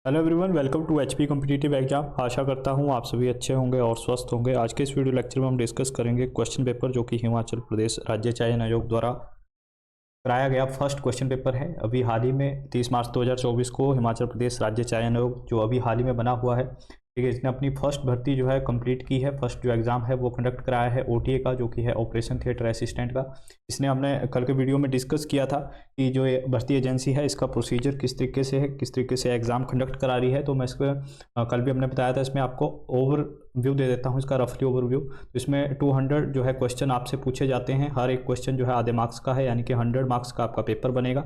Hello everyone, welcome to HP competitive exam. आशा करता हूँ आप सभी अच्छे होंगे और स्वस्थ होंगे। आज के इस वीडियो लेक्चर में हम डिस्कस करेंगे क्वेश्चन पेपर जो कि हिमाचल प्रदेश राज्य चयन आयोग द्वारा कराया गया फर्स्ट क्वेश्चन पेपर है। अभी हाल ही में 30 मार्च 2024 को हिमाचल प्रदेश राज्य चयन आयोग जो अभी हाल ही में बना हुआ है, ठीक है, इसने अपनी फर्स्ट भर्ती जो है कंप्लीट की है। फर्स्ट जो एग्ज़ाम है वो कंडक्ट कराया है ओटीए का, जो कि है ऑपरेशन थिएटर असिस्टेंट का। इसने हमने कल के वीडियो में डिस्कस किया था कि जो ये भर्ती एजेंसी है इसका प्रोसीजर किस तरीके से है, किस तरीके से एग्ज़ाम कंडक्ट करा रही है। तो मैं इसको कल भी हमने बताया था, इसमें आपको ओवरव्यू दे देता हूँ, इसका रफली ओवरव्यू। तो इसमें 200 जो है क्वेश्चन आपसे पूछे जाते हैं। हर एक क्वेश्चन जो है आधे मार्क्स का है, यानी कि 100 मार्क्स का आपका पेपर बनेगा।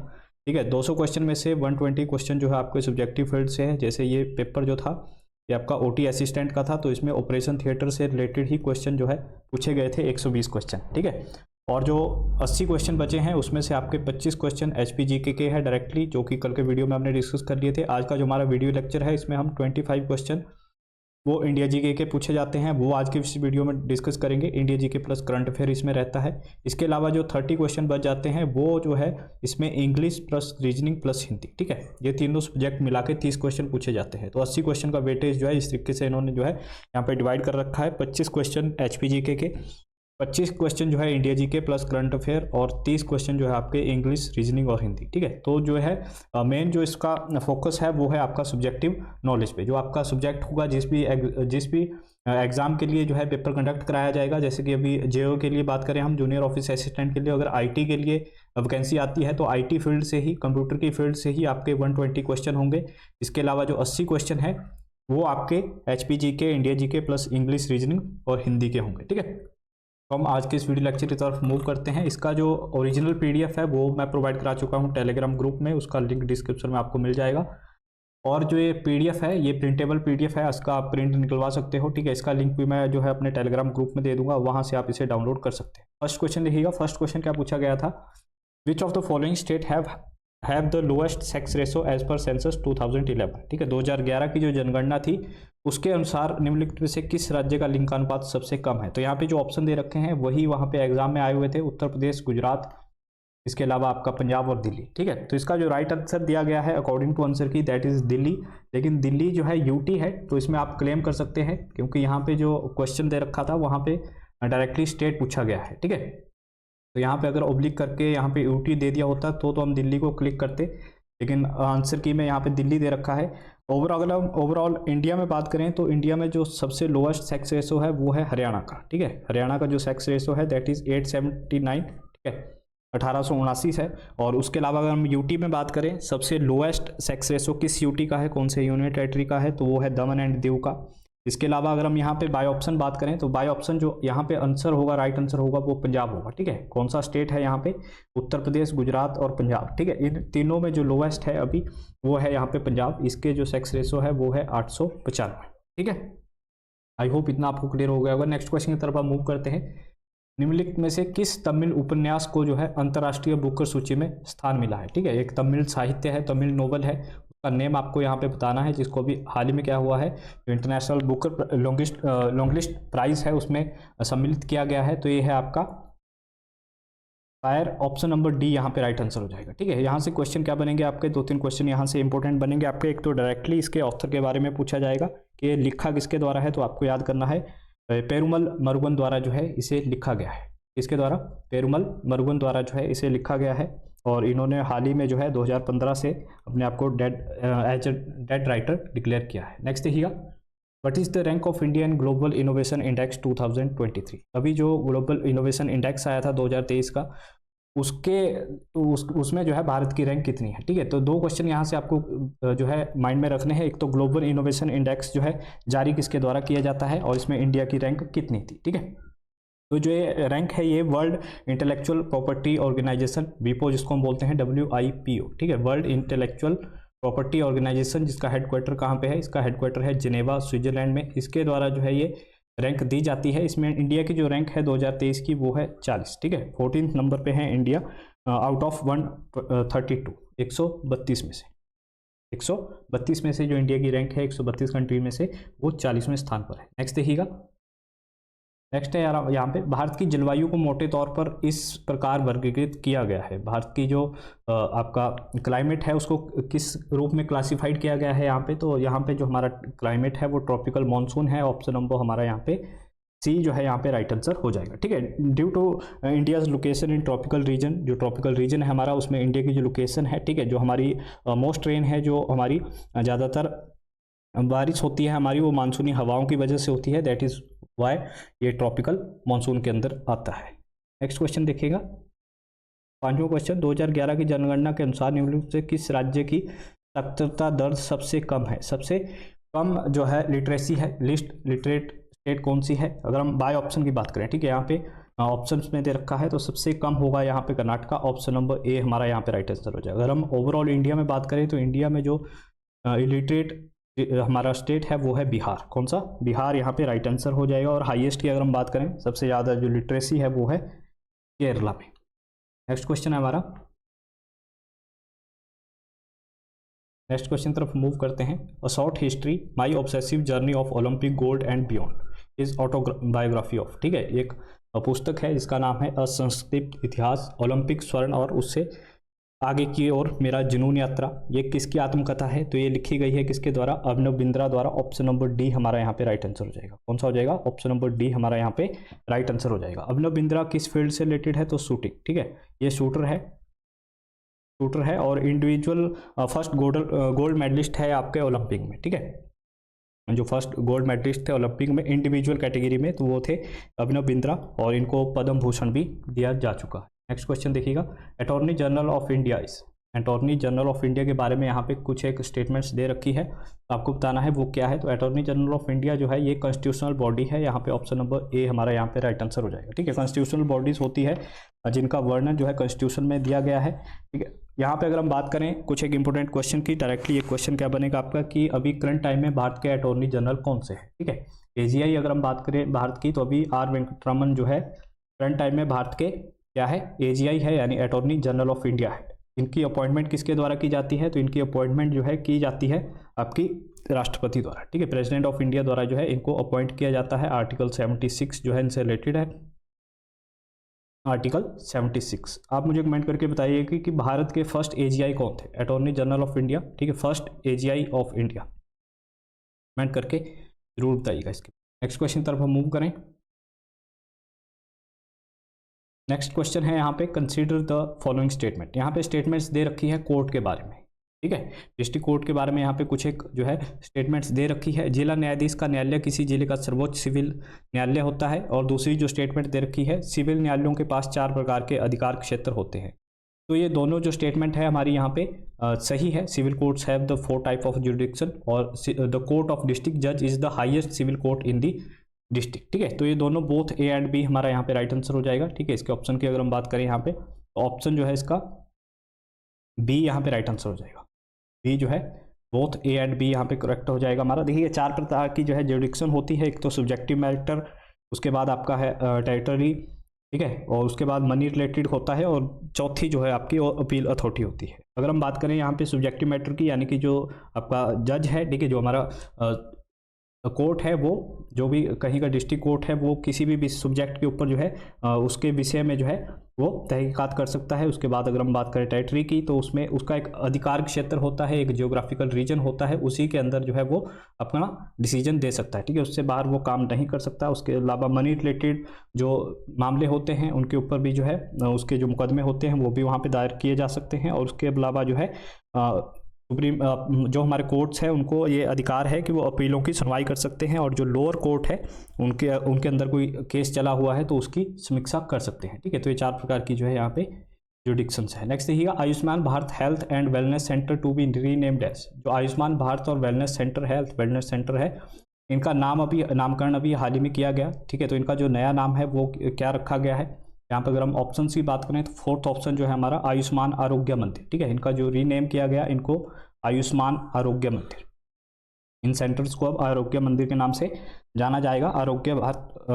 ठीक है, 200 क्वेश्चन में से 120 क्वेश्चन जो है आपके सब्जेक्टिव फील्ड से है। जैसे ये पेपर जो था ये आपका ओटी असिस्टेंट का था, तो इसमें ऑपरेशन थिएटर से रिलेटेड ही क्वेश्चन जो है पूछे गए थे, 120 क्वेश्चन। ठीक है, और जो 80 क्वेश्चन बचे हैं उसमें से आपके 25 क्वेश्चन एचपी जीके के हैं डायरेक्टली, जो कि कल के वीडियो में हमने डिस्कस कर लिए थे। आज का जो हमारा वीडियो लेक्चर है इसमें हम 25 क्वेश्चन वो इंडिया जीके के पूछे जाते हैं, वो आज के इस वीडियो में डिस्कस करेंगे। India GK plus current affair इसमें रहता है। इसके अलावा जो 30 क्वेश्चन बच जाते हैं वो जो है इसमें English plus reasoning plus Hindi. ठीक है, ये तीनों सब्जेक्ट मिला के 30 क्वेश्चन पूछे जाते हैं। तो 80 क्वेश्चन का वेटेज जो है इस तरीके से इन्होंने जो है यहाँ पे डिवाइड कर रखा है। 25 क्वेश्चन एचपी जीके के, 25 क्वेश्चन जो है India GK plus current affair, और 30 क्वेश्चन जो है आपके इंग्लिश रीजनिंग और हिंदी। ठीक है, तो जो है मेन जो इसका फोकस है वो है आपका सब्जेक्टिव नॉलेज पे। जो आपका सब्जेक्ट होगा जिस भी एग्जाम के लिए जो है पेपर कंडक्ट कराया जाएगा, जैसे कि अभी जेओ के लिए बात करें हम, जूनियर ऑफिस असिस्टेंट के लिए, अगर आईटी के लिए वैकेंसी आती है तो आईटी फील्ड से ही, कंप्यूटर की फील्ड से ही आपके 120 क्वेश्चन होंगे। इसके अलावा जो 80 क्वेश्चन है वो आपके HP GK, India GK plus English reasoning और हिंदी के होंगे। ठीक है, तो हम आज के इस वीडियो लेक्चर की तरफ मूव करते हैं। इसका जो ओरिजिनल पीडीएफ है वो मैं प्रोवाइड करा चुका हूँ टेलीग्राम ग्रुप में, उसका लिंक डिस्क्रिप्शन में आपको मिल जाएगा। और जो ये पीडीएफ है ये प्रिंटेबल पीडीएफ है, इसका आप प्रिंट निकलवा सकते हो। ठीक है, इसका लिंक भी मैं जो है अपने टेलीग्राम ग्रुप में दे दूंगा, वहाँ से आप इसे डाउनलोड कर सकते हैं। फर्स्ट क्वेश्चन देखिएगा। फर्स्ट क्वेश्चन क्या पूछा गया था, which of the following state have the lowest sex ratio as per census 2011। ठीक है, 2011 की जो जनगणना थी उसके अनुसार निम्नलिखित में से किस राज्य का लिंगानुपात सबसे कम है। तो यहाँ पे जो ऑप्शन दे रखे हैं वही वहाँ पे एग्जाम में आए हुए थे, उत्तर प्रदेश, गुजरात, इसके अलावा आपका पंजाब और दिल्ली। ठीक है, तो इसका जो राइट आंसर दिया गया है अकॉर्डिंग टू आंसर की, दैट इज दिल्ली। लेकिन दिल्ली जो है यूटी है, तो इसमें आप क्लेम कर सकते हैं क्योंकि यहाँ पे जो क्वेश्चन दे रखा था वहाँ पे डायरेक्टली स्टेट पूछा गया है। ठीक है, तो यहाँ पे अगर ओब्लिक करके यहाँ पे यूटी दे दिया होता तो हम दिल्ली को क्लिक करते, लेकिन आंसर की में यहाँ पे दिल्ली दे रखा है। ओवरऑल इंडिया में बात करें तो इंडिया में जो सबसे लोएस्ट सेक्स रेशो है वो है हरियाणा का। ठीक है, हरियाणा का जो सेक्स रेशो है दैट इज 879। ठीक है, 1879 है। और उसके अलावा अगर हम यूटी में बात करें, सबसे लोएस्ट सेक्स रेशो किस यूटी का है, कौन से यूनियन टेरिटरी का है, तो वो है दमन एंड दीव का। इसके अलावा अगर हम यहाँ पे बाय ऑप्शन बात करें तो बाय ऑप्शन जो यहाँ पे आंसर होगा, राइट आंसर होगा वो पंजाब होगा। ठीक है, कौन सा स्टेट है यहाँ पे, उत्तर प्रदेश, गुजरात और पंजाब। ठीक है, इन तीनों में जो लोएस्ट है अभी वो है यहाँ पे पंजाब। इसके जो सेक्स रेशो है वो है 895। ठीक है, आई होप इतना आपको क्लियर हो गया होगा। नेक्स्ट क्वेश्चन की तरफ हम मूव करते हैं। निम्नलिखित में से किस तमिल उपन्यास को जो है अंतर्राष्ट्रीय बुकर सूची में स्थान मिला है। ठीक है, एक तमिल साहित्य है, तमिल नोवेल है, उसका नेम आपको यहाँ पे बताना है, जिसको अभी हाल ही में क्या हुआ है, जो इंटरनेशनल बुकर लॉन्गलिस्ट प्राइज है उसमें सम्मिलित किया गया है। तो ये है आपका फायर, ऑप्शन नंबर डी यहाँ पे राइट आंसर हो जाएगा। ठीक है, यहाँ से क्वेश्चन क्या बनेंगे आपके, 2-3 क्वेश्चन यहाँ से इंपॉर्टेंट बनेंगे आपके। एक तो डायरेक्टली इसके ऑथर के बारे में पूछा जाएगा कि ये लिखा किसके द्वारा है, तो आपको याद करना है पेरुमल मुरुगन द्वारा जो है इसे लिखा गया है। इसके द्वारा पेरुमल मुरुगन द्वारा जो है इसे लिखा गया है, और इन्होंने हाल ही में जो है 2015 से अपने आप को as a dead writer declare किया है। नेक्स्ट देखिएगा, what is the rank of India in global innovation index 2023। अभी जो ग्लोबल इनोवेशन इंडेक्स आया था 2023 का, उसमें जो है भारत की रैंक कितनी है। ठीक है, तो 2 क्वेश्चन यहाँ से आपको जो है माइंड में रखने हैं। एक तो ग्लोबल इनोवेशन इंडेक्स जो है जारी किसके द्वारा किया जाता है, और इसमें इंडिया की रैंक कितनी थी। ठीक है, तो जो ये रैंक है ये वर्ल्ड इंटेलेक्चुअल प्रॉपर्टी ऑर्गेनाइजेशन, वीपो जिसको हम बोलते हैं, WIPO। ठीक है, वर्ल्ड इंटेलेक्चुअल प्रॉपर्टी ऑर्गेनाइजेशन, जिसका हेडक्वार्टर कहाँ पे है, इसका हेडक्वार्टर है जिनेवा, स्विट्जरलैंड में। इसके द्वारा जो है ये रैंक दी जाती है। इसमें इंडिया की जो रैंक है 2023 की वो है 40। ठीक है, 14th नंबर पे है इंडिया आउट ऑफ 132, 132 में से 132 में से जो इंडिया की रैंक है 132 कंट्री में से वो 40वें स्थान पर है। नेक्स्ट देखिएगा, नेक्स्ट है यार यहाँ पे भारत की जलवायु को मोटे तौर पर इस प्रकार वर्गीकृत किया गया है। भारत की जो आपका क्लाइमेट है उसको किस रूप में क्लासिफाइड किया गया है यहाँ पे, तो यहाँ पे जो हमारा क्लाइमेट है वो ट्रॉपिकल मानसून है। ऑप्शन नंबर हमारा यहाँ पे सी जो है यहाँ पे राइट आंसर हो जाएगा। ठीक है, due to India's location in tropical region, जो ट्रॉपिकल रीजन है हमारा उसमें इंडिया की जो लोकेशन है, ठीक है, जो हमारी मोस्ट रेन है, जो हमारी ज़्यादातर बारिश होती है हमारी, वो मानसूनी हवाओं की वजह से होती है। दैट इज़ वाई ये ट्रॉपिकल मानसून के अंदर आता है। नेक्स्ट क्वेश्चन देखिएगा, पांचवा क्वेश्चन, 2011 की जनगणना के अनुसार निम्नलिखित से किस राज्य की साक्षरता दर सबसे कम है? सबसे कम जो है लिटरेसी है, लिस्ट लिटरेट स्टेट कौन सी है? अगर हम बाय ऑप्शन की बात करें, ठीक है, यहाँ पे ऑप्शंस में दे रखा है, तो सबसे कम होगा यहाँ पे कर्नाटका। ऑप्शन नंबर ए हमारा यहाँ पे राइट आंसर हो जाएगा। अगर हम ओवरऑल इंडिया में बात करें तो इंडिया में जो इलिटरेट हमारा स्टेट है वो है बिहार। कौन सा? बिहार यहाँ पे राइट आंसर हो जाएगा। और हाईएस्ट की अगर हम बात करें, सबसे ज़्यादा जो लिटरेसी है वो है केरला में। नेक्स्ट क्वेश्चन है हमारा, नेक्स्ट क्वेश्चन तरफ मूव करते हैं। A short history my obsessive journey of Olympic gold and beyond is autobiography of, ठीक है, एक पुस्तक है जिसका नाम है असंक्षिप्त इतिहास ओलंपिक स्वर्ण और उससे आगे की ओर मेरा जुनून यात्रा। ये किसकी आत्मकथा है? तो ये लिखी गई है किसके द्वारा? अभिनव बिंद्रा द्वारा। ऑप्शन नंबर डी हमारा यहाँ पे राइट आंसर हो जाएगा। कौन सा हो जाएगा? ऑप्शन नंबर डी हमारा यहाँ पे राइट आंसर हो जाएगा। अभिनव बिंद्रा किस फील्ड से रिलेटेड है? तो शूटिंग, ठीक है, ये शूटर है और इंडिविजुअल फर्स्ट गोल्ड मेडलिस्ट है आपके ओलंपिक में, ठीक है, जो फर्स्ट गोल्ड मेडलिस्ट थे ओलंपिक में इंडिविजुअल कैटेगरी में, तो वो थे अभिनव बिंद्रा और इनको पद्म भूषण भी दिया जा चुका है। नेक्स्ट क्वेश्चन देखिएगा, attorney general of India is, attorney general of India के बारे में यहाँ पे कुछ एक स्टेटमेंट्स दे रखी है, आपको बताना है वो क्या है। तो अटॉर्नी जनरल ऑफ इंडिया जो है ये कॉन्स्टिट्यूशनल बॉडी है। यहाँ पे ऑप्शन नंबर ए हमारा यहाँ पे राइट आंसर हो जाएगा। ठीक है, कॉन्स्टिट्यूशनल बॉडीज होती है जिनका वर्णन जो है कॉन्स्टिट्यूशन में दिया गया है। ठीक है, यहाँ पे अगर हम बात करें कुछ एक इंपॉर्टेंट क्वेश्चन की, डायरेक्टली ये क्वेश्चन क्या बनेगा आपका कि अभी करंट टाइम में भारत के अटॉर्नी जनरल कौन से हैं? ठीक है, एजीआई अगर हम बात करें भारत की तो अभी आर वेंकटरमन जो है करंट टाइम में भारत के क्या है? एजीआई है, यानी अटॉर्नी जनरल ऑफ इंडिया है। इनकी अपॉइंटमेंट किसके द्वारा की जाती है? तो इनकी अपॉइंटमेंट जो है की जाती है आपकी राष्ट्रपति द्वारा। ठीक है, प्रेसिडेंट ऑफ इंडिया द्वारा जो है इनको अपॉइंट किया जाता है। आर्टिकल 76 जो है इनसे रिलेटेड है, आर्टिकल 76। आप मुझे कमेंट करके बताइए कि भारत के फर्स्ट एजीआई कौन थे? अटॉर्नी जनरल ऑफ इंडिया, ठीक है, first AGI of India, comment करके जरूर बताइएगा इसके। नेक्स्ट क्वेश्चन तरफ हम मूव करें। नेक्स्ट क्वेश्चन है यहाँ पे, कंसीडर द फॉलोइंग स्टेटमेंट। यहाँ पे स्टेटमेंट्स दे रखी है कोर्ट के बारे में, ठीक है, डिस्ट्रिक्ट कोर्ट के बारे में यहाँ पे कुछ एक जो है स्टेटमेंट्स दे रखी है। जिला न्यायाधीश का न्यायालय किसी जिले का सर्वोच्च सिविल न्यायालय होता है। और दूसरी जो स्टेटमेंट दे रखी है, सिविल न्यायालयों के पास 4 प्रकार के अधिकार क्षेत्र होते हैं। तो ये दोनों जो स्टेटमेंट है हमारी यहाँ पे सही है। Civil courts have the 4 type of jurisdiction और द कोर्ट ऑफ डिस्ट्रिक्ट जज is the highest civil court in the district. ठीक है, तो ये दोनों बोथ ए एंड बी हमारा यहाँ पे राइट आंसर हो जाएगा। ठीक है, इसके ऑप्शन की अगर हम बात करें यहाँ पे तो ऑप्शन जो है इसका बी यहाँ पे राइट आंसर हो जाएगा। बी जो है बोथ ए एंड बी यहाँ पे करेक्ट हो जाएगा हमारा। देखिए 4 प्रकार की जो है जुरिडिक्शन होती है। एक तो सब्जेक्टिव मैटर, उसके बाद आपका है टेरिटरी, ठीक है, और उसके बाद मनी रिलेटेड होता है, और चौथी जो है आपकी अपील अथॉरिटी होती है। अगर हम बात करें यहाँ पे सब्जेक्टिव मैटर की, यानी कि जो आपका जज है, ठीक है, जो हमारा कोर्ट है, वो जो भी कहीं का डिस्ट्रिक्ट कोर्ट है वो किसी भी सब्जेक्ट के ऊपर जो है उसके विषय में जो है वो तहकीकात कर सकता है। उसके बाद अगर हम बात करें टेरिटरी की तो उसमें उसका एक अधिकार क्षेत्र होता है, एक जियोग्राफिकल रीजन होता है, उसी के अंदर जो है वो अपना डिसीजन दे सकता है। ठीक है, उससे बाहर वो काम नहीं कर सकता। उसके अलावा मनी रिलेटेड जो मामले होते हैं उनके ऊपर भी जो है उसके जो मुकदमे होते हैं वो भी वहाँ पर दायर किए जा सकते हैं। और उसके अलावा जो है सुप्रीम जो हमारे कोर्ट्स हैं उनको ये अधिकार है कि वो अपीलों की सुनवाई कर सकते हैं, और जो लोअर कोर्ट है उनके अंदर कोई केस चला हुआ है तो उसकी समीक्षा कर सकते हैं। ठीक है, तो ये 4 प्रकार की जो है यहाँ पे जुडिक्शंस है। नेक्स्ट देखिएगा, Ayushman Bharat health and wellness centre to be renamed as. जो आयुष्मान भारत और वेलनेस सेंटर है, हेल्थ वेलनेस सेंटर है, इनका नामकरण अभी हाल ही में किया गया। ठीक है, तो इनका जो नया नाम है वो क्या रखा गया है? यहाँ पर अगर हम ऑप्शन की बात करें तो 4th ऑप्शन जो है हमारा आयुष्मान आरोग्य मंदिर। ठीक है, इनका जो रीनेम किया गया इनको आयुष्मान आरोग्य मंदिर, इन सेंटर्स को अब आरोग्य मंदिर के नाम से जाना जाएगा,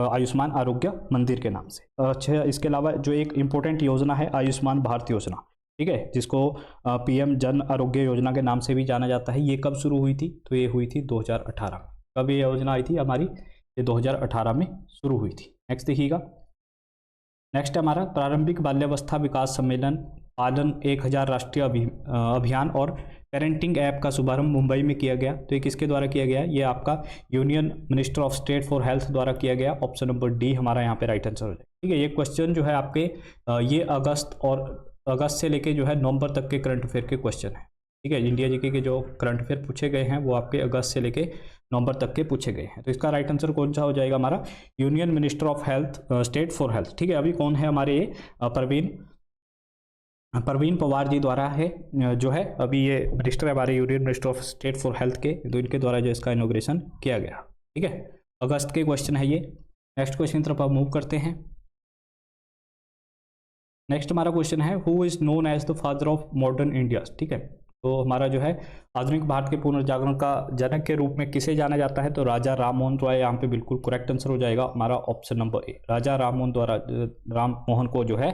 आयुष्मान आरोग्य मंदिर के नाम से। अच्छा, इसके अलावा जो एक इम्पोर्टेंट योजना है आयुष्मान भारत योजना, ठीक है, जिसको पीएम जन आरोग्य योजना के नाम से भी जाना जाता है। ये कब शुरू हुई थी? तो ये हुई थी 2018 में। कब ये योजना आई थी हमारी? ये 2018 में शुरू हुई थी। नेक्स्ट देखिएगा, नेक्स्ट हमारा प्रारंभिक बाल्यावस्था विकास सम्मेलन पालन 1000 राष्ट्रीय अभियान और पेरेंटिंग ऐप का शुभारंभ मुंबई में किया गया। तो ये किसके द्वारा किया गया? ये आपका union minister of state for health द्वारा किया गया। ऑप्शन नंबर डी हमारा यहाँ पे राइट आंसर हो जाएगा। ठीक है, ये क्वेश्चन जो है आपके ये अगस्त से लेके जो है नवंबर तक के करंट अफेयर के क्वेश्चन है। ठीक है, इंडिया जीके के जो करंट अफेयर पूछे गए हैं वो आपके अगस्त से लेके नवंबर तक के पूछे गए हैं। तो इसका राइट आंसर कौन सा हो जाएगा? हमारा union minister of health state for health. ठीक है, अभी कौन है हमारे ये प्रवीण पवार जी द्वारा है जो है अभी ये मिनिस्टर है हमारे union minister of state for health के, तो इनके द्वारा जो इसका इनॉग्रेशन किया गया। ठीक है, अगस्त के क्वेश्चन है ये। नेक्स्ट क्वेश्चन तरफ आप मूव करते हैं। नेक्स्ट हमारा क्वेश्चन है who is known as the father of modern India. ठीक है, तो हमारा जो है आधुनिक भारत के पुनर्जागरण का जनक के रूप में किसे जाना जाता है? तो राजा राम मोहन रॉय यहाँ पे बिल्कुल करेक्ट आंसर हो जाएगा हमारा ऑप्शन नंबर ए। राजा राम मोहन को जो है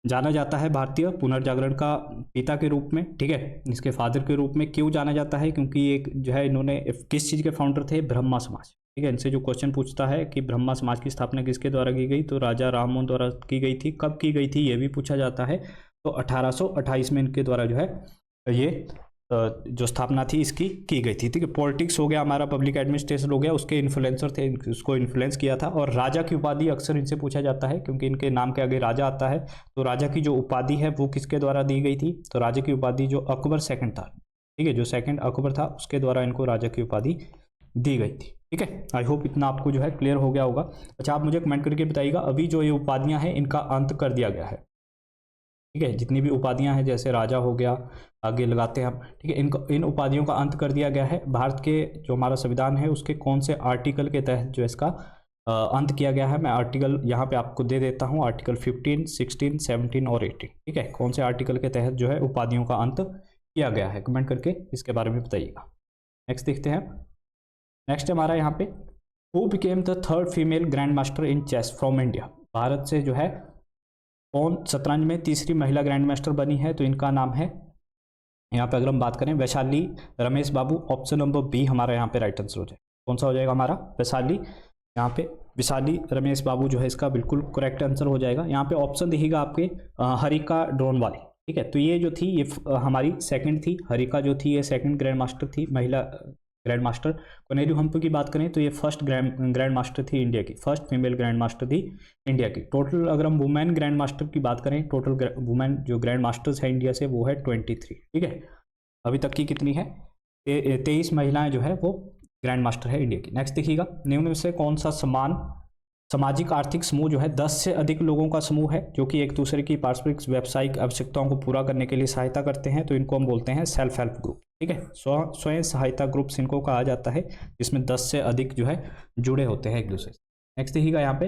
जाना जाता है भारतीय पुनर्जागरण का पिता के रूप में। ठीक है, इसके फादर के रूप में क्यों जाना जाता है? क्योंकि एक जो है इन्होंने किस चीज़ के फाउंडर थे? ब्रह्मा समाज। ठीक है, इनसे जो क्वेश्चन पूछता है कि ब्रह्मा समाज की स्थापना किसके द्वारा की गई, तो राजा राम मोहन द्वारा की गई थी। कब की गई थी ये भी पूछा जाता है। तो 1828 में इनके द्वारा जो है ये जो स्थापना थी इसकी की गई थी। ठीक है, पॉलिटिक्स हो गया हमारा, पब्लिक एडमिनिस्ट्रेशन हो गया, उसके इन्फ्लुएंसर थे, उसको इन्फ्लुएंस किया था। और राजा की उपाधि अक्सर इनसे पूछा जाता है क्योंकि इनके नाम के आगे राजा आता है। तो राजा की जो उपाधि है वो किसके द्वारा दी गई थी? तो राजा की उपाधि जो अकबर सेकंड था, ठीक है, जो सेकंड अकबर था उसके द्वारा इनको राजा की उपाधि दी गई थी। ठीक है, आई होप इतना आपको जो है क्लियर हो गया होगा। अच्छा, आप मुझे कमेंट करके बताइएगा अभी जो ये उपाधियां हैं इनका अंत कर दिया गया है। ठीक है, जितनी भी उपाधियां हैं जैसे राजा हो गया, आगे लगाते हैं हम। ठीक है, इन उपाधियों का अंत कर दिया गया है। भारत के जो हमारा संविधान है उसके कौन से आर्टिकल के तहत जो इसका अंत किया गया है? मैं आर्टिकल यहाँ पे आपको दे देता हूँ, आर्टिकल 15, 16, 17 और 18। ठीक है, कौन से आर्टिकल के तहत जो है उपाधियों का अंत किया गया है? कमेंट करके इसके बारे में बताइएगा। नेक्स्ट देखते हैं। नेक्स्ट हमारा यहाँ पे who became the third female grand master in chess from India. Bharat से जो है कौन शतरंज में तीसरी महिला ग्रैंड मास्टर बनी है? तो इनका नाम है यहाँ पे अगर हम बात करें वैशाली रमेश बाबू। ऑप्शन नंबर बी हमारा यहाँ पे राइट आंसर हो जाएगा। कौन सा हो जाएगा हमारा? वैशाली, यहाँ पे विशाली रमेश बाबू जो है इसका बिल्कुल करेक्ट आंसर हो जाएगा। यहाँ पे ऑप्शन दिखेगा आपके हरिका ड्रोनवाली। ठीक है, तो ये जो थी ये हमारी सेकंड थी। हरिका जो थी ये सेकंड ग्रैंड मास्टर थी, महिला ग्रैंड मास्टर। कोनेरू हम्पी की बात करें तो ये फर्स्ट ग्रैंड मास्टर थी इंडिया की, फर्स्ट फीमेल ग्रैंड मास्टर थी इंडिया की। टोटल अगर हम वुमेन ग्रैंड मास्टर की बात करें, टोटल वुमेन जो ग्रैंड मास्टर्स है इंडिया से वो है 23। ठीक है, अभी तक की कितनी है? 23 महिलाएं जो है वो ग्रैंड मास्टर है इंडिया की। नेक्स्ट देखिएगा, निम्न में से कौन सा सामाजिक आर्थिक समूह जो है 10 से अधिक लोगों का समूह है जो कि एक दूसरे की पारस्परिक व्यावसायिक आवश्यकताओं को पूरा करने के लिए सहायता करते हैं? तो इनको हम बोलते हैं सेल्फ हेल्प ग्रुप। ठीक है, स्वयं सहायता ग्रुप्स इनको कहा जाता है, जिसमें 10 से अधिक जो है जुड़े होते हैं एक दूसरे से। नेक्स्ट देखिएगा यहाँ पे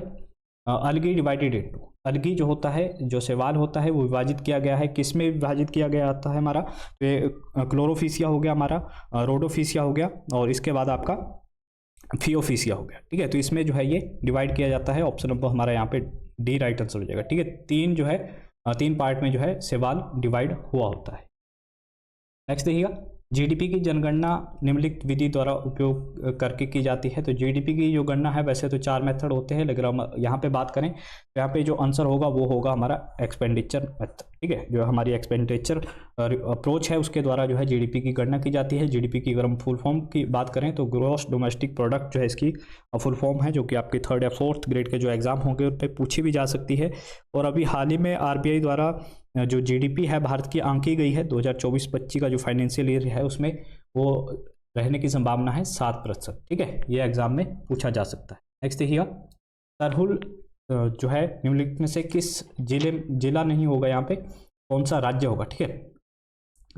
अलगी डिवाइडेड इनटू। अलगी जो होता है, जो सवाल होता है वो विभाजित किया गया है। किस में विभाजित किया गया आता है हमारा? तो ये क्लोरोफिसिया हो गया हमारा, रोडोफिसिया हो गया और इसके बाद आपका फियोफिसिया हो गया। ठीक है, तो इसमें जो है ये डिवाइड किया जाता है। ऑप्शन नंबर हमारा यहाँ पे डी राइट आंसर हो जाएगा। ठीक है, तीन पार्ट में जो है सवाल डिवाइड हुआ होता है। नेक्स्ट देखिएगा, जीडीपी की जनगणना निम्नलिखित विधि द्वारा उपयोग करके की जाती है। तो जीडीपी की जो गणना है वैसे तो 4 मेथड होते हैं, लेकिन हम यहाँ पे बात करें तो यहाँ पे जो आंसर होगा वो होगा हमारा एक्सपेंडिचर मेथड। ठीक है, जो हमारी एक्सपेंडिचर अप्रोच है उसके द्वारा जो है जीडीपी की गणना की जाती है। जीडीपी की अगर हम फुल फॉर्म की बात करें तो ग्रॉस डोमेस्टिक प्रोडक्ट जो है इसकी फुल फॉर्म है, जो कि आपके 3rd या 4th ग्रेड के जो एग्जाम होंगे उन पर पूछी भी जा सकती है। और अभी हाल ही में आरबीआई द्वारा जो जीडीपी है भारत की आंकी गई है 2024-25 का जो फाइनेंशियल ईयर है उसमें वो रहने की संभावना है 7%। ठीक है, ये एग्जाम में पूछा जा सकता है। नेक्स्ट देखिएगा, सरहुल जो है निम्नलिखित में से किस जिला नहीं होगा, यहाँ पे कौन सा राज्य होगा? ठीक है,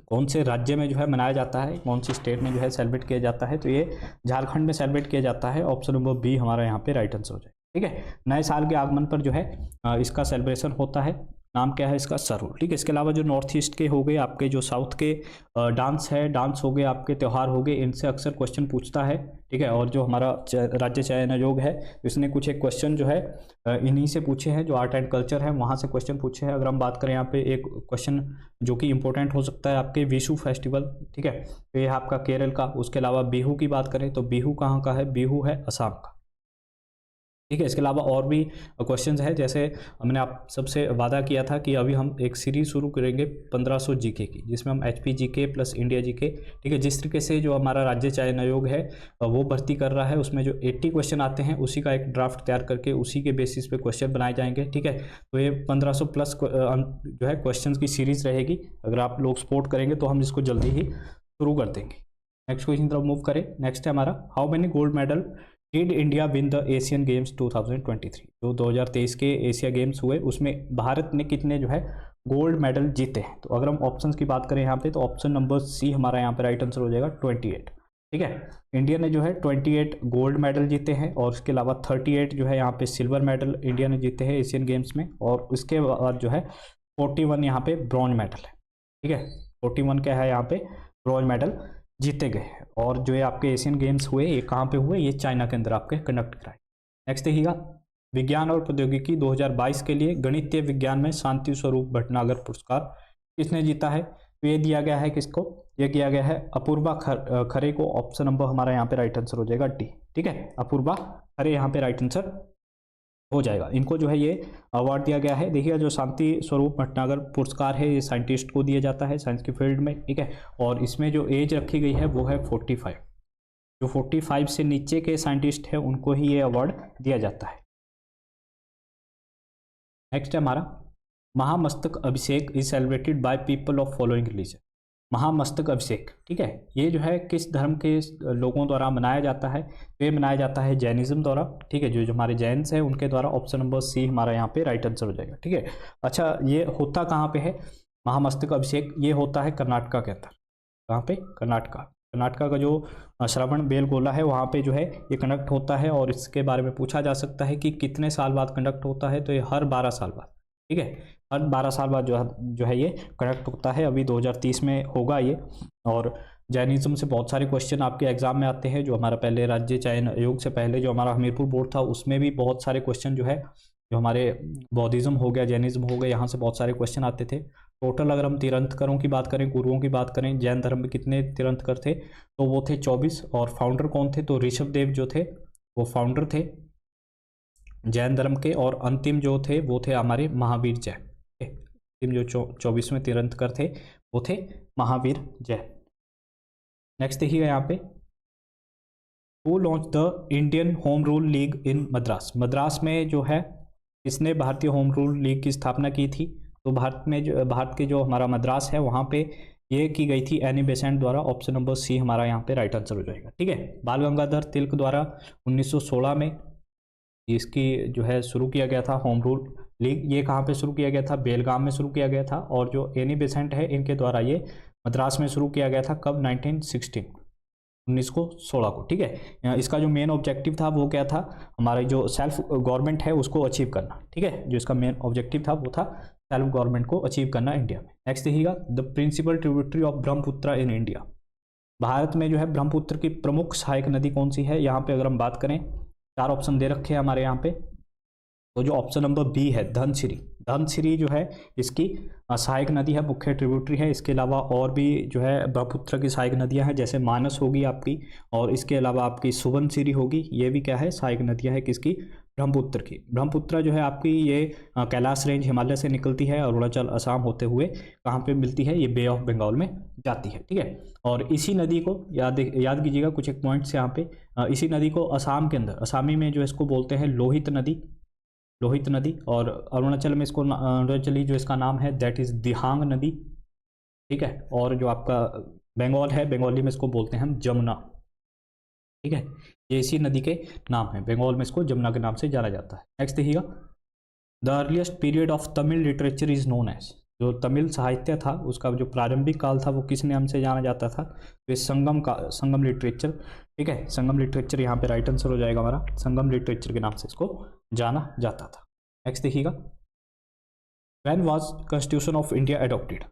कौन से राज्य में जो है मनाया जाता है, कौन सी स्टेट में जो है सेलिब्रेट किया जाता है? तो ये झारखंड में सेलिब्रेट किया जाता है। ऑप्शन नंबर बी हमारा यहाँ पे राइट आंसर हो जाए। ठीक है, नए साल के आगमन पर जो है इसका सेलिब्रेशन होता है। नाम क्या है इसका? सरहुल। ठीक है, इसके अलावा जो नॉर्थ ईस्ट के हो गए, आपके जो साउथ के डांस हो गए, आपके त्यौहार हो गए, इनसे अक्सर क्वेश्चन पूछता है। ठीक है, और जो हमारा राज्य चयन आयोग है इसने कुछ एक क्वेश्चन जो है इन्हीं से पूछे हैं, जो आर्ट एंड कल्चर है वहाँ से क्वेश्चन पूछे हैं। अगर हम बात करें यहाँ पे एक क्वेश्चन जो कि इंपॉर्टेंट हो सकता है आपके विशु फेस्टिवल। ठीक है, तो ये आपका केरल का। उसके अलावा बिहू की बात करें तो बिहू कहाँ का है? बिहू है असम का। ठीक है। इसके अलावा और भी क्वेश्चंस है, जैसे हमने आप सबसे वादा किया था कि अभी हम एक सीरीज शुरू करेंगे 1500 जीके की, जिसमें हम HP GK plus India GK, ठीक है, जिस तरीके से जो हमारा राज्य चयन आयोग है वो भर्ती कर रहा है, उसमें जो 80 क्वेश्चन आते हैं उसी का एक ड्राफ्ट तैयार करके उसी के बेसिस पे क्वेश्चन बनाए जाएंगे। ठीक है, तो ये 1500 प्लस जो है क्वेश्चन की सीरीज रहेगी। अगर आप लोग सपोर्ट करेंगे तो हम इसको जल्दी ही शुरू कर देंगे। नेक्स्ट क्वेश्चन तरफ मूव करें। नेक्स्ट है हमारा, how many gold medal did India win the Asian games 2023? जो 2023 के एशिया गेम्स हुए उसमें भारत ने कितने जो है गोल्ड मेडल जीते हैं? तो अगर हम ऑप्शंस की बात करें यहाँ पे, तो ऑप्शन नंबर सी हमारा यहाँ पे राइट आंसर हो जाएगा 28। ठीक है, इंडिया ने जो है 28 गोल्ड मेडल जीते हैं और उसके अलावा 38 जो है यहाँ पे सिल्वर मेडल इंडिया ने जीते हैं एशियन गेम्स में, और उसके बाद जो है 41 यहाँ पे ब्रॉन्ज मेडल है। ठीक है, 41 क्या है यहाँ पे ब्रॉन्ज मेडल जीते गए। और जो ये आपके एशियन गेम्स हुए ये कहाँ पे हुए? ये चाइना के अंदर आपके कंडक्ट कराए। नेक्स्ट देखिएगा, विज्ञान और प्रौद्योगिकी 2022 के लिए गणितीय विज्ञान में शांति स्वरूप भटनागर पुरस्कार किसने जीता है? तो ये दिया गया है किसको? ये दिया गया है अपूर्वा खरे को। ऑप्शन नंबर हमारा यहाँ पे राइट आंसर हो जाएगा डी। ठीक है, अपूर्वा खरे यहाँ पे राइट आंसर हो जाएगा। इनको जो है ये अवार्ड दिया गया है। देखिएगा, जो शांति स्वरूप भटनागर पुरस्कार है ये साइंटिस्ट को दिया जाता है साइंस की फील्ड में। ठीक है, और इसमें जो एज रखी गई है वो है 45। जो 45 से नीचे के साइंटिस्ट है उनको ही ये अवार्ड दिया जाता है। नेक्स्ट है हमारा, Mahamastak Abhishek is celebrated by people of following religion. Mahamastak Abhishek, ठीक है, ये जो है किस धर्म के लोगों द्वारा मनाया जाता है? तो ये मनाया जाता है जैनिज्म द्वारा। ठीक है, जो हमारे जैन्स हैं उनके द्वारा। ऑप्शन नंबर सी हमारा यहाँ पे राइट आंसर हो जाएगा। ठीक है, अच्छा ये होता कहाँ पे है महामस्तक अभिषेक? ये होता है कर्नाटका के अंदर। कहाँ पे? कर्नाटका का जो श्रवण बेलगोला है वहाँ पे जो है ये कंडक्ट होता है। और इसके बारे में पूछा जा सकता है कि कितने साल बाद कंडक्ट होता है? तो ये हर 12 साल बाद। ठीक है, हर 12 साल बाद जो है ये कंडक्ट होता है। अभी 2030 में होगा ये। और जैनिज्म से बहुत सारे क्वेश्चन आपके एग्जाम में आते हैं। जो हमारा पहले राज्य चयन आयोग से पहले जो हमारा हमीरपुर बोर्ड था उसमें भी बहुत सारे क्वेश्चन जो है, जो हमारे बौद्धिज्म हो गया, जैनिज्म हो गया, यहाँ से बहुत सारे क्वेश्चन आते थे। टोटल अगर हम तीर्थंकरों की बात करें, गुरुओं की बात करें, जैन धर्म में कितने तीर्थंकर थे? तो वो थे 24। और फाउंडर कौन थे? तो ऋषभदेव जो थे वो फाउंडर थे जैन धर्म के। और अंतिम जो थे वो थे हमारे महावीर जैन। अंतिम जो 24वें तीर्थंकर थे वो थे महावीर जैन। नेक्स्ट देखिएगा यहाँ पे, who launch the Indian home rule league in Madras? Madras में जो है इसने भारतीय होम रूल लीग की स्थापना की थी। तो भारत के जो हमारा मद्रास है वहाँ पे ये की गई थी एनी बेसेंट द्वारा। ऑप्शन नंबर सी हमारा यहाँ पे राइट आंसर हो जाएगा। ठीक है, बाल गंगाधर तिलक द्वारा 1916 में इसकी जो है शुरू किया गया था होम रूल लीग। ये कहाँ पे शुरू किया गया था? बेलगाम में शुरू किया गया था। और जो एनी बेसेंट है इनके द्वारा ये मद्रास में शुरू किया गया था। कब? 1916 को। ठीक है, इसका जो मेन ऑब्जेक्टिव था वो क्या था? हमारा जो सेल्फ गवर्नमेंट है उसको अचीव करना। ठीक है, जो इसका मेन ऑब्जेक्टिव था वो था सेल्फ गवर्नमेंट को अचीव करना इंडिया में। नेक्स्ट देखिएगा, the principal tributary of Brahmaputra in India. Bharat में जो है ब्रह्मपुत्र की प्रमुख सहायक नदी कौन सी है? यहाँ पे अगर हम बात करें, 4 ऑप्शन दे रखे हैं हमारे यहाँ पे। तो जो ऑप्शन नंबर बी है धनसिरी, धनसिरी जो है इसकी सहायक नदी है, मुख्य ट्रिब्यूटरी है। इसके अलावा और भी जो है ब्रह्मपुत्र की सहायक नदियां हैं, जैसे मानस होगी आपकी, और इसके अलावा आपकी सुबनसिरी होगी। ये भी क्या है? सहायक नदियां है किसकी? ब्रह्मपुत्र की। ब्रह्मपुत्र जो है आपकी ये कैलाश रेंज हिमालय से निकलती है, अरुणाचल असम होते हुए कहाँ पे मिलती है? ये बे ऑफ बंगाल में जाती है। ठीक है, और इसी नदी को याद कीजिएगा कुछ एक पॉइंट्स यहाँ पे। इसी नदी को असम के अंदर, असामी में जो इसको बोलते हैं लोहित नदी, लोहित नदी। और अरुणाचल में इसको अरुणाचली जो इसका नाम है दैट इज दिहांग नदी। ठीक है, और जो आपका बंगाल है, बंगाली में इसको बोलते हैं हम जमुना। ठीक है, ये इसी नदी के नाम है, बंगाल में इसको जमुना के नाम से जाना जाता है। नेक्स्ट देखिएगा, the earliest period of Tamil literature is known as. जो तमिल साहित्य था उसका जो प्रारंभिक काल था वो किस नाम से जाना जाता था? तो संगम लिटरेचर। ठीक है, संगम लिटरेचर यहाँ पे राइट आंसर हो जाएगा हमारा। संगम लिटरेचर के नाम से इसको जाना जाता था। नेक्स्ट देखिएगा, when was constitution of India adopted?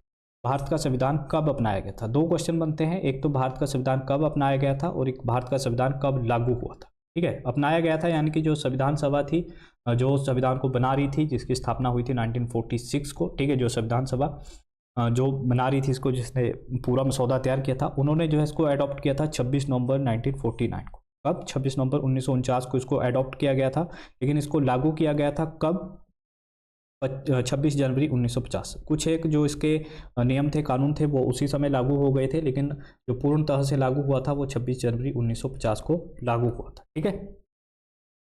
Bharat का संविधान कब अपनाया गया था? 2 क्वेश्चन बनते हैं, एक तो भारत का संविधान कब अपनाया गया था और एक भारत का संविधान कब लागू हुआ था। ठीक है, अपनाया गया था यानी कि जो संविधान सभा थी जो संविधान को बना रही थी, जिसकी स्थापना हुई थी 1946 को। ठीक है, जो संविधान सभा जो बना रही थी इसको, जिसने पूरा मसौदा तैयार किया था, उन्होंने जो है इसको अडॉप्ट किया था 26 नवंबर 1949 को। कब? 26 नवंबर 1949 को इसको अडॉप्ट किया गया था, लेकिन इसको लागू किया गया था कब? 26 जनवरी 1950। कुछ एक जो इसके नियम थे, कानून थे, वो उसी समय लागू हो गए थे, लेकिन जो पूर्णतः से लागू हुआ था वो 26 जनवरी 1950 को लागू हुआ था। ठीक है,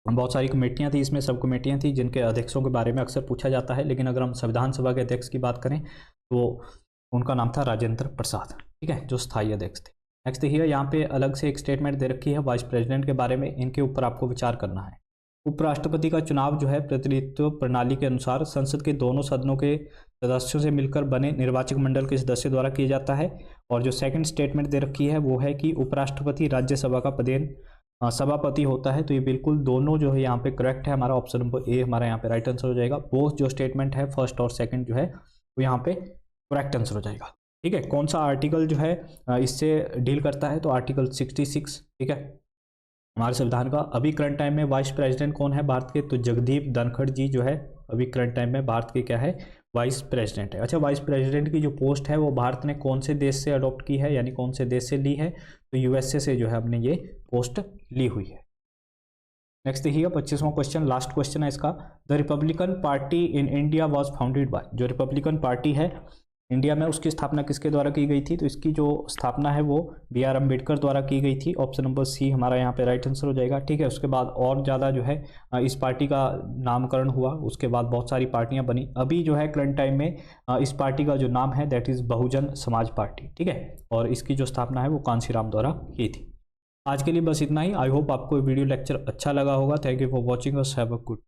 बहुत सारी कमेटियां थी इसमें, सब कमेटियां थी जिनके अध्यक्षों के बारे में अक्सर पूछा जाता है, लेकिन अगर हम संविधान सभा के अध्यक्ष की बात करें तो उनका नाम था राजेंद्र प्रसाद। ठीक है, जो स्थायी अध्यक्ष थे। नेक्स्ट देखिए, यहाँ पे अलग से एक स्टेटमेंट दे रखी है वाइस प्रेसिडेंट के बारे में, इनके ऊपर आपको विचार करना है। उपराष्ट्रपति का चुनाव जो है प्रतिनिधित्व प्रणाली के अनुसार संसद के दोनों सदनों के सदस्यों से मिलकर बने निर्वाचक मंडल के सदस्य द्वारा किया जाता है। और जो सेकंड स्टेटमेंट दे रखी है वो है कि उपराष्ट्रपति राज्यसभा का पदेन सभापति होता है। तो ये बिल्कुल दोनों जो है यहाँ पे करेक्ट है, हमारा ऑप्शन नंबर ए हमारा यहाँ पे राइट आंसर हो जाएगा। वो जो स्टेटमेंट है फर्स्ट और सेकंड जो है वो यहाँ पे करेक्ट आंसर हो जाएगा। ठीक है, कौन सा आर्टिकल जो है इससे डील करता है? तो आर्टिकल 66। ठीक है, हमारे संविधान का। अभी करंट टाइम में वाइस प्रेसिडेंट कौन है भारत के? तो जगदीप धनखड़ जी जो है अभी करंट टाइम में भारत के क्या है? वाइस प्रेसिडेंट है। अच्छा, वाइस प्रेसिडेंट की जो पोस्ट है वो भारत ने कौन से देश से अडॉप्ट की है, यानी कौन से देश से ली है? तो यूएसए से जो है हमने ये पोस्ट ली हुई है। नेक्स्ट देखिएगा 25वां क्वेश्चन, लास्ट क्वेश्चन है इसका। The Republican party in India was founded by. जो रिपब्लिकन पार्टी है इंडिया में उसकी स्थापना किसके द्वारा की गई थी? तो इसकी जो स्थापना है वो बी.आर. अम्बेडकर द्वारा की गई थी। ऑप्शन नंबर सी हमारा यहाँ पे राइट आंसर हो जाएगा। ठीक है, उसके बाद और ज़्यादा जो है इस पार्टी का नामकरण हुआ, उसके बाद बहुत सारी पार्टियां बनी। अभी जो है करंट टाइम में इस पार्टी का जो नाम है that is Bahujan Samaj party. ठीक है, और इसकी जो स्थापना है वो कांशीराम द्वारा की थी। आज के लिए बस इतना ही। आई होप आपको वीडियो लेक्चर अच्छा लगा होगा। Thank you for watching us. Have a good